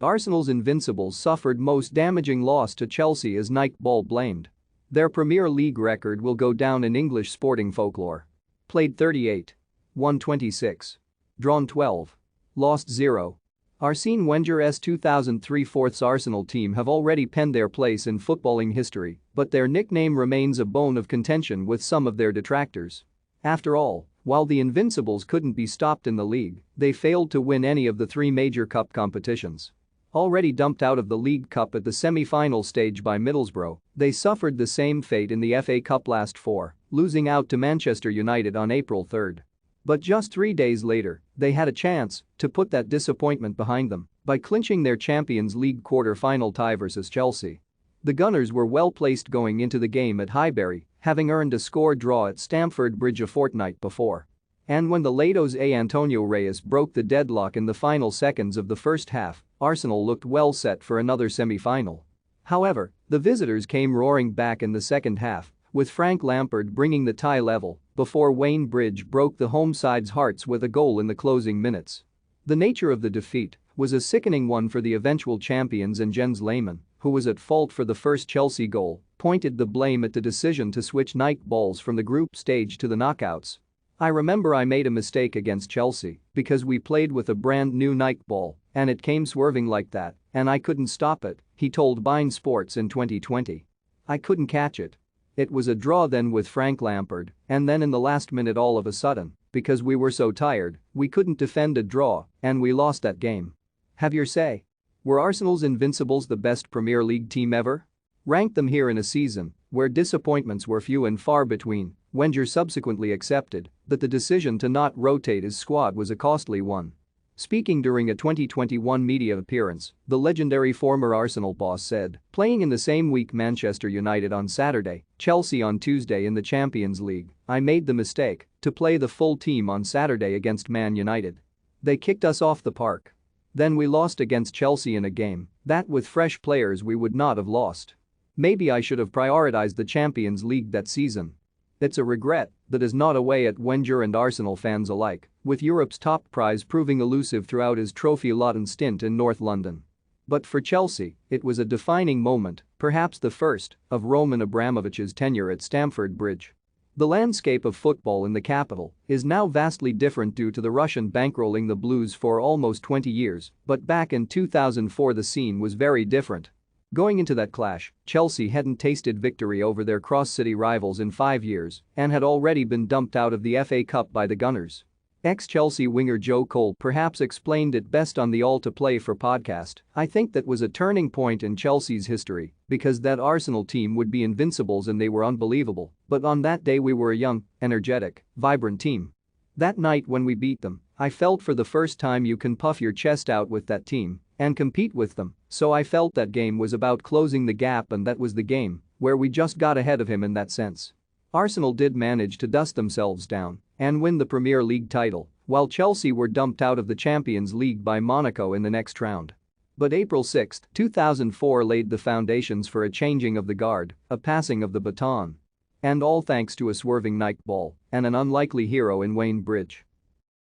Arsenal's Invincibles suffered most damaging loss to Chelsea as Nike Ball blamed. Their Premier League record will go down in English sporting folklore. Played 38. Won 26. Drawn 12. Lost 0. Arsene Wenger's 2003 fourths Arsenal team have already penned their place in footballing history, but their nickname remains a bone of contention with some of their detractors. After all, while the Invincibles couldn't be stopped in the league, they failed to win any of the three major cup competitions. Already dumped out of the League Cup at the semi-final stage by Middlesbrough, they suffered the same fate in the FA Cup last four, losing out to Manchester United on April 3. But just 3 days later, they had a chance to put that disappointment behind them by clinching their Champions League quarter-final tie versus Chelsea. The Gunners were well placed going into the game at Highbury, having earned a score draw at Stamford Bridge a fortnight before. And when the Lado's Antonio Reyes broke the deadlock in the final seconds of the first half, Arsenal looked well set for another semi-final. However, the visitors came roaring back in the second half, with Frank Lampard bringing the tie level before Wayne Bridge broke the home side's hearts with a goal in the closing minutes. The nature of the defeat was a sickening one for the eventual champions, and Jens Lehmann, who was at fault for the first Chelsea goal, pointed the blame at the decision to switch Nike balls from the group stage to the knockouts. "I remember I made a mistake against Chelsea because we played with a brand new Nike ball and it came swerving like that and I couldn't stop it," he told Bein Sports in 2020. "I couldn't catch it. It was a draw then with Frank Lampard, and then in the last minute all of a sudden, because we were so tired, we couldn't defend a draw and we lost that game." Have your say. Were Arsenal's Invincibles the best Premier League team ever? Rank them here in a season where disappointments were few and far between. Wenger subsequently accepted that the decision to not rotate his squad was a costly one. Speaking during a 2021 media appearance, the legendary former Arsenal boss said, "Playing in the same week Manchester United on Saturday, Chelsea on Tuesday in the Champions League, I made the mistake to play the full team on Saturday against Man United. They kicked us off the park. Then we lost against Chelsea in a game that with fresh players we would not have lost. Maybe I should have prioritized the Champions League that season." It's a regret that is not away at Wenger and Arsenal fans alike, with Europe's top prize proving elusive throughout his trophy-laden stint in North London. But for Chelsea, it was a defining moment, perhaps the first, of Roman Abramovich's tenure at Stamford Bridge. The landscape of football in the capital is now vastly different due to the Russian bankrolling the Blues for almost 20 years, but back in 2004 the scene was very different. Going into that clash, Chelsea hadn't tasted victory over their cross-city rivals in 5 years and had already been dumped out of the FA Cup by the Gunners. Ex-Chelsea winger Joe Cole perhaps explained it best on the All to Play for podcast. "I think that was a turning point in Chelsea's history because that Arsenal team would be Invincibles and they were unbelievable, but on that day we were a young, energetic, vibrant team. That night when we beat them, I felt for the first time you can puff your chest out with that team and compete with them, so I felt that game was about closing the gap and that was the game where we just got ahead of him in that sense." Arsenal did manage to dust themselves down and win the Premier League title, while Chelsea were dumped out of the Champions League by Monaco in the next round. But April 6, 2004 laid the foundations for a changing of the guard, a passing of the baton. And all thanks to a swerving Nike ball and an unlikely hero in Wayne Bridge.